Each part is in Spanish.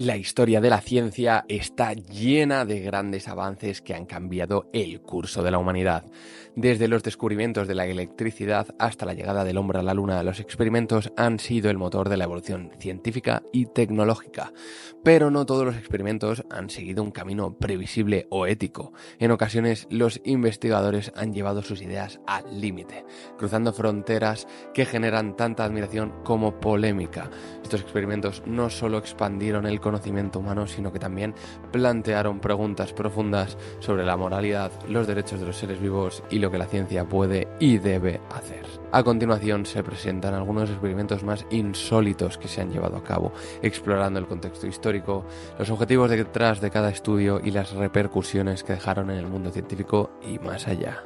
La historia de la ciencia está llena de grandes avances que han cambiado el curso de la humanidad. Desde los descubrimientos de la electricidad hasta la llegada del hombre a la luna, los experimentos han sido el motor de la evolución científica y tecnológica. Pero no todos los experimentos han seguido un camino previsible o ético. En ocasiones, los investigadores han llevado sus ideas al límite, cruzando fronteras que generan tanta admiración como polémica. Estos experimentos no solo expandieron el conocimiento humano, sino que también plantearon preguntas profundas sobre la moralidad, los derechos de los seres vivos y lo que la ciencia puede y debe hacer. A continuación se presentan algunos experimentos más insólitos que se han llevado a cabo, explorando el contexto histórico, los objetivos detrás de cada estudio y las repercusiones que dejaron en el mundo científico y más allá.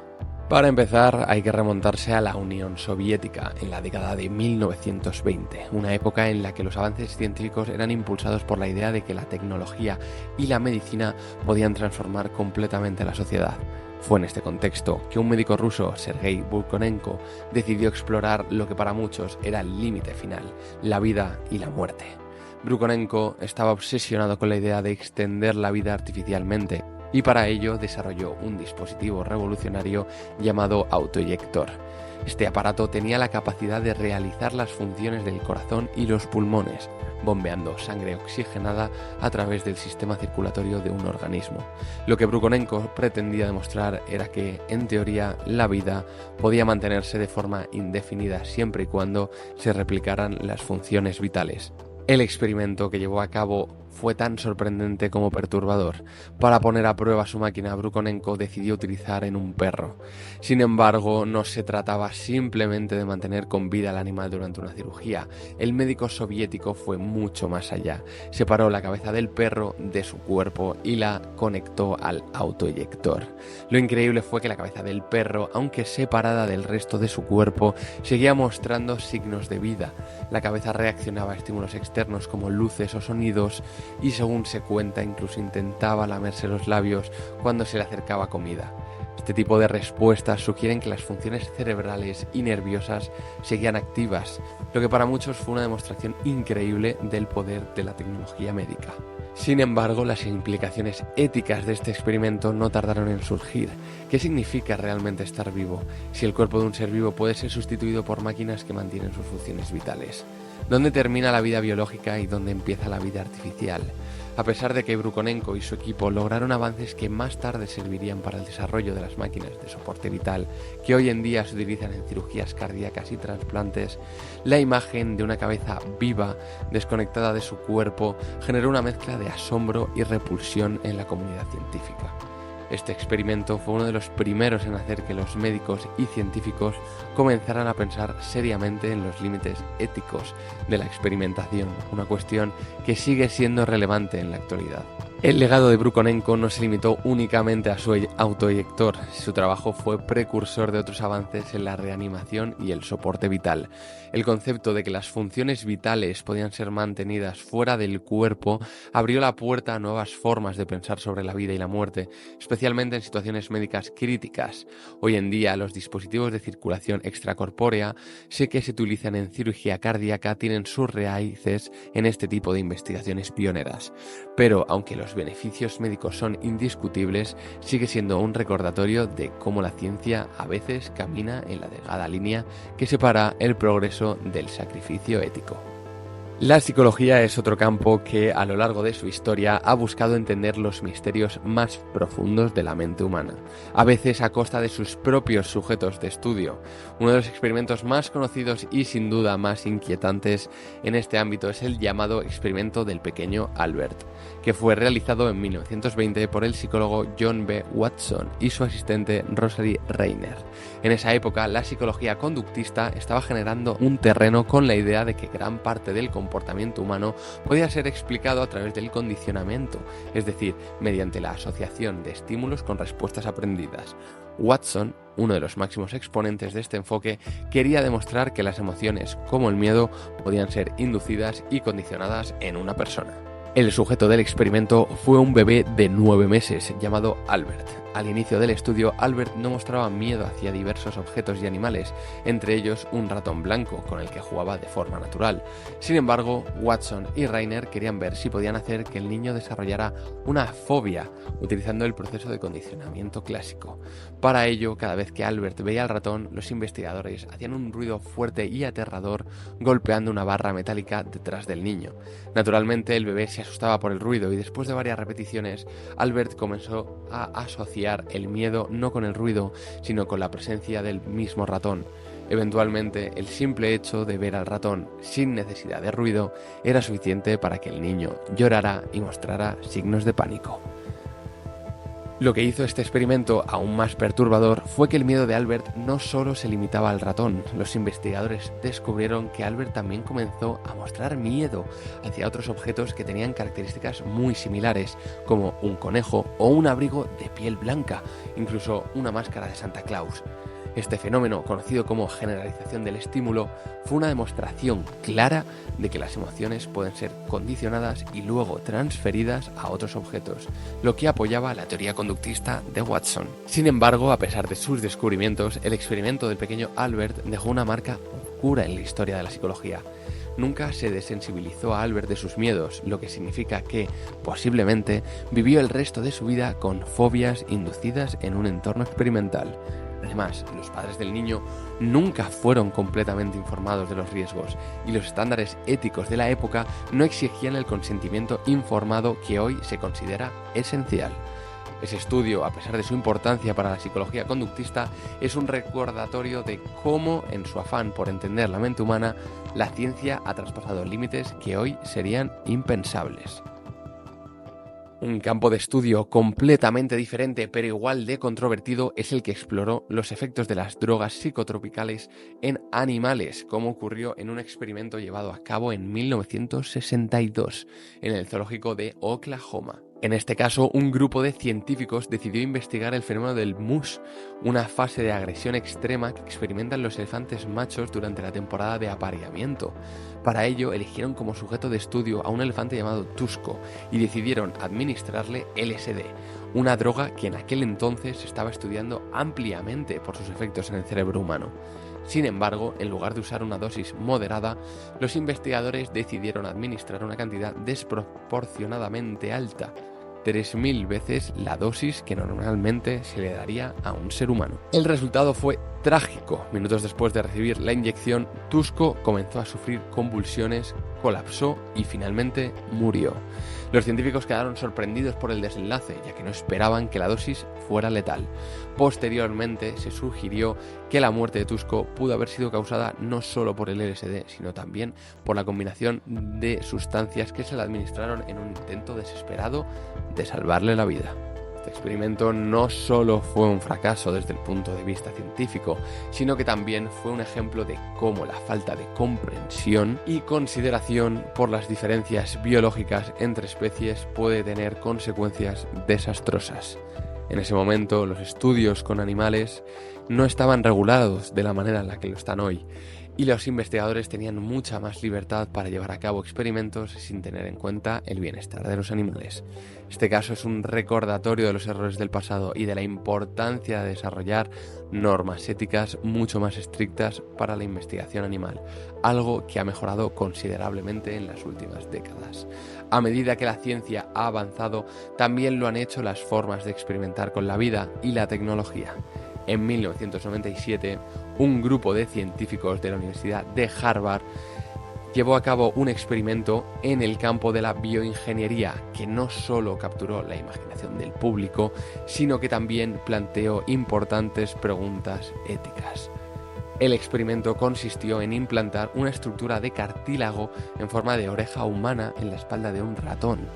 Para empezar, hay que remontarse a la Unión Soviética, en la década de 1920, una época en la que los avances científicos eran impulsados por la idea de que la tecnología y la medicina podían transformar completamente la sociedad. Fue en este contexto que un médico ruso, Sergei Brukhonenko, decidió explorar lo que para muchos era el límite final, la vida y la muerte. Brukhonenko estaba obsesionado con la idea de extender la vida artificialmente, y para ello desarrolló un dispositivo revolucionario llamado autoeyector. Este aparato tenía la capacidad de realizar las funciones del corazón y los pulmones, bombeando sangre oxigenada a través del sistema circulatorio de un organismo. Lo que Brukhonenko pretendía demostrar era que, en teoría, la vida podía mantenerse de forma indefinida siempre y cuando se replicaran las funciones vitales. El experimento que llevó a cabo fue tan sorprendente como perturbador. Para poner a prueba su máquina, Brukhonenko decidió utilizar en un perro. Sin embargo, no se trataba simplemente de mantener con vida al animal durante una cirugía. El médico soviético fue mucho más allá. Separó la cabeza del perro de su cuerpo y la conectó al autoeyector. Lo increíble fue que la cabeza del perro, aunque separada del resto de su cuerpo, seguía mostrando signos de vida. La cabeza reaccionaba a estímulos externos como luces o sonidos, y según se cuenta incluso intentaba lamerse los labios cuando se le acercaba comida. Este tipo de respuestas sugieren que las funciones cerebrales y nerviosas seguían activas, lo que para muchos fue una demostración increíble del poder de la tecnología médica. Sin embargo, las implicaciones éticas de este experimento no tardaron en surgir. ¿Qué significa realmente estar vivo? Si el cuerpo de un ser vivo puede ser sustituido por máquinas que mantienen sus funciones vitales. ¿Dónde termina la vida biológica y dónde empieza la vida artificial? A pesar de que Brukhonenko y su equipo lograron avances que más tarde servirían para el desarrollo de las máquinas de soporte vital que hoy en día se utilizan en cirugías cardíacas y trasplantes, la imagen de una cabeza viva, desconectada de su cuerpo, generó una mezcla de asombro y repulsión en la comunidad científica. Este experimento fue uno de los primeros en hacer que los médicos y científicos comenzaran a pensar seriamente en los límites éticos de la experimentación, una cuestión que sigue siendo relevante en la actualidad. El legado de Brukhonenko no se limitó únicamente a su autoeyector. Su trabajo fue precursor de otros avances en la reanimación y el soporte vital. El concepto de que las funciones vitales podían ser mantenidas fuera del cuerpo abrió la puerta a nuevas formas de pensar sobre la vida y la muerte, especialmente en situaciones médicas críticas. Hoy en día, los dispositivos de circulación extracorpórea, que se utilizan en cirugía cardíaca, tienen sus raíces en este tipo de investigaciones pioneras. Pero, aunque los beneficios médicos son indiscutibles, sigue siendo un recordatorio de cómo la ciencia a veces camina en la delgada línea que separa el progreso del sacrificio ético. La psicología es otro campo que a lo largo de su historia ha buscado entender los misterios más profundos de la mente humana, a veces a costa de sus propios sujetos de estudio. Uno de los experimentos más conocidos y sin duda más inquietantes en este ámbito es el llamado experimento del pequeño Albert, que fue realizado en 1920 por el psicólogo John B. Watson y su asistente Rosalie Reiner. En esa época, la psicología conductista estaba generando un terreno con la idea de que gran parte del comportamiento humano podía ser explicado a través del condicionamiento, es decir, mediante la asociación de estímulos con respuestas aprendidas. Watson, uno de los máximos exponentes de este enfoque, quería demostrar que las emociones, como el miedo, podían ser inducidas y condicionadas en una persona. El sujeto del experimento fue un bebé de 9 meses llamado Albert. Al inicio del estudio, Albert no mostraba miedo hacia diversos objetos y animales, entre ellos un ratón blanco, con el que jugaba de forma natural. Sin embargo, Watson y Rainer querían ver si podían hacer que el niño desarrollara una fobia, utilizando el proceso de condicionamiento clásico. Para ello, cada vez que Albert veía al ratón, los investigadores hacían un ruido fuerte y aterrador golpeando una barra metálica detrás del niño. Naturalmente, el bebé se asustaba por el ruido y después de varias repeticiones, Albert comenzó a asociar el miedo no con el ruido, sino con la presencia del mismo ratón. Eventualmente, el simple hecho de ver al ratón sin necesidad de ruido era suficiente para que el niño llorara y mostrara signos de pánico. Lo que hizo este experimento aún más perturbador fue que el miedo de Albert no solo se limitaba al ratón. Los investigadores descubrieron que Albert también comenzó a mostrar miedo hacia otros objetos que tenían características muy similares, como un conejo o un abrigo de piel blanca, incluso una máscara de Santa Claus. Este fenómeno, conocido como generalización del estímulo, fue una demostración clara de que las emociones pueden ser condicionadas y luego transferidas a otros objetos, lo que apoyaba la teoría conductista de Watson. Sin embargo, a pesar de sus descubrimientos, el experimento del pequeño Albert dejó una marca oscura en la historia de la psicología. Nunca se desensibilizó a Albert de sus miedos, lo que significa que, posiblemente, vivió el resto de su vida con fobias inducidas en un entorno experimental. Además, los padres del niño nunca fueron completamente informados de los riesgos y los estándares éticos de la época no exigían el consentimiento informado que hoy se considera esencial. Ese estudio, a pesar de su importancia para la psicología conductista, es un recordatorio de cómo, en su afán por entender la mente humana, la ciencia ha traspasado límites que hoy serían impensables. Un campo de estudio completamente diferente pero igual de controvertido es el que exploró los efectos de las drogas psicotropicales en animales, como ocurrió en un experimento llevado a cabo en 1962 en el zoológico de Oklahoma. En este caso, un grupo de científicos decidió investigar el fenómeno del mush, una fase de agresión extrema que experimentan los elefantes machos durante la temporada de apareamiento. Para ello, eligieron como sujeto de estudio a un elefante llamado Tusko y decidieron administrarle LSD, una droga que en aquel entonces se estaba estudiando ampliamente por sus efectos en el cerebro humano. Sin embargo, en lugar de usar una dosis moderada, los investigadores decidieron administrar una cantidad desproporcionadamente alta, 3000 veces la dosis que normalmente se le daría a un ser humano. El resultado fue trágico. Minutos después de recibir la inyección, Tusko comenzó a sufrir convulsiones, colapsó y finalmente murió. Los científicos quedaron sorprendidos por el desenlace, ya que no esperaban que la dosis fuera letal. Posteriormente se sugirió que la muerte de Tusko pudo haber sido causada no solo por el LSD, sino también por la combinación de sustancias que se le administraron en un intento desesperado de salvarle la vida. Este experimento no solo fue un fracaso desde el punto de vista científico, sino que también fue un ejemplo de cómo la falta de comprensión y consideración por las diferencias biológicas entre especies puede tener consecuencias desastrosas. En ese momento, los estudios con animales no estaban regulados de la manera en la que lo están hoy, y los investigadores tenían mucha más libertad para llevar a cabo experimentos sin tener en cuenta el bienestar de los animales. Este caso es un recordatorio de los errores del pasado y de la importancia de desarrollar normas éticas mucho más estrictas para la investigación animal, algo que ha mejorado considerablemente en las últimas décadas. A medida que la ciencia ha avanzado, también lo han hecho las formas de experimentar con la vida y la tecnología. En 1997, un grupo de científicos de la Universidad de Harvard llevó a cabo un experimento en el campo de la bioingeniería que no solo capturó la imaginación del público, sino que también planteó importantes preguntas éticas. El experimento consistió en implantar una estructura de cartílago en forma de oreja humana en la espalda de un ratón.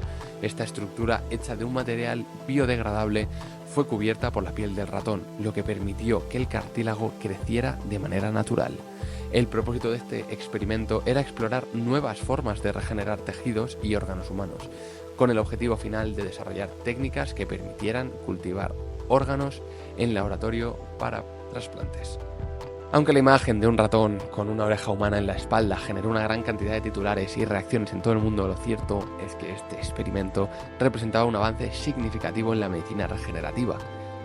Esta estructura, hecha de un material biodegradable, fue cubierta por la piel del ratón, lo que permitió que el cartílago creciera de manera natural. El propósito de este experimento era explorar nuevas formas de regenerar tejidos y órganos humanos, con el objetivo final de desarrollar técnicas que permitieran cultivar órganos en laboratorio para trasplantes. Aunque la imagen de un ratón con una oreja humana en la espalda generó una gran cantidad de titulares y reacciones en todo el mundo, lo cierto es que este experimento representaba un avance significativo en la medicina regenerativa.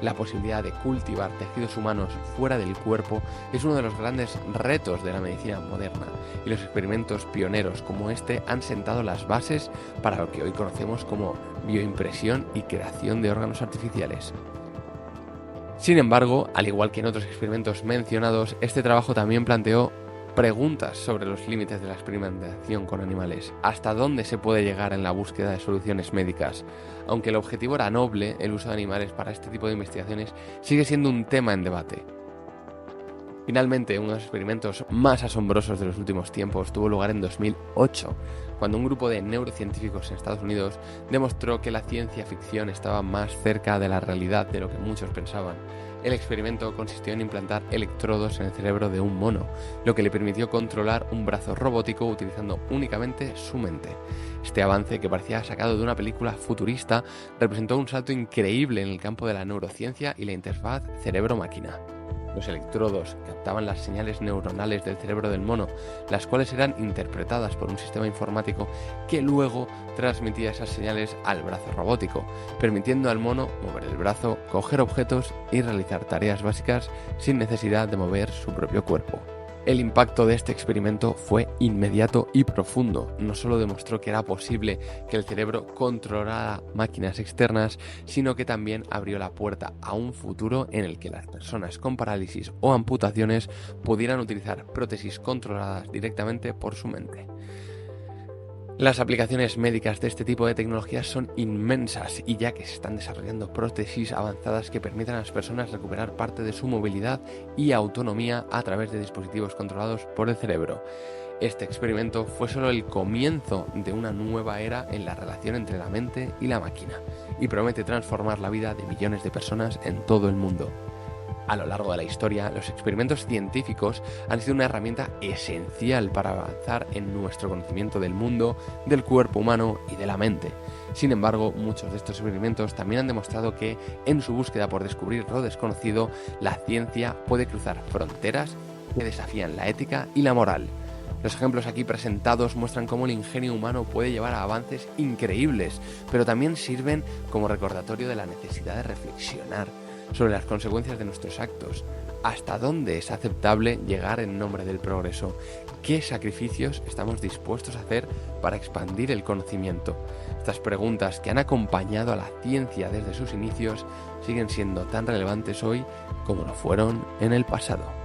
La posibilidad de cultivar tejidos humanos fuera del cuerpo es uno de los grandes retos de la medicina moderna, y los experimentos pioneros como este han sentado las bases para lo que hoy conocemos como bioimpresión y creación de órganos artificiales. Sin embargo, al igual que en otros experimentos mencionados, este trabajo también planteó preguntas sobre los límites de la experimentación con animales. ¿Hasta dónde se puede llegar en la búsqueda de soluciones médicas? Aunque el objetivo era noble, el uso de animales para este tipo de investigaciones sigue siendo un tema en debate. Finalmente, uno de los experimentos más asombrosos de los últimos tiempos tuvo lugar en 2008, cuando un grupo de neurocientíficos en Estados Unidos demostró que la ciencia ficción estaba más cerca de la realidad de lo que muchos pensaban. El experimento consistió en implantar electrodos en el cerebro de un mono, lo que le permitió controlar un brazo robótico utilizando únicamente su mente. Este avance, que parecía sacado de una película futurista, representó un salto increíble en el campo de la neurociencia y la interfaz cerebro-máquina. Los electrodos captaban las señales neuronales del cerebro del mono, las cuales eran interpretadas por un sistema informático que luego transmitía esas señales al brazo robótico, permitiendo al mono mover el brazo, coger objetos y realizar tareas básicas sin necesidad de mover su propio cuerpo. El impacto de este experimento fue inmediato y profundo. No solo demostró que era posible que el cerebro controlara máquinas externas, sino que también abrió la puerta a un futuro en el que las personas con parálisis o amputaciones pudieran utilizar prótesis controladas directamente por su mente. Las aplicaciones médicas de este tipo de tecnologías son inmensas, y ya que se están desarrollando prótesis avanzadas que permitan a las personas recuperar parte de su movilidad y autonomía a través de dispositivos controlados por el cerebro. Este experimento fue solo el comienzo de una nueva era en la relación entre la mente y la máquina, y promete transformar la vida de millones de personas en todo el mundo. A lo largo de la historia, los experimentos científicos han sido una herramienta esencial para avanzar en nuestro conocimiento del mundo, del cuerpo humano y de la mente. Sin embargo, muchos de estos experimentos también han demostrado que, en su búsqueda por descubrir lo desconocido, la ciencia puede cruzar fronteras que desafían la ética y la moral. Los ejemplos aquí presentados muestran cómo el ingenio humano puede llevar a avances increíbles, pero también sirven como recordatorio de la necesidad de reflexionar sobre las consecuencias de nuestros actos. ¿Hasta dónde es aceptable llegar en nombre del progreso? ¿Qué sacrificios estamos dispuestos a hacer para expandir el conocimiento? Estas preguntas, que han acompañado a la ciencia desde sus inicios, siguen siendo tan relevantes hoy como lo fueron en el pasado.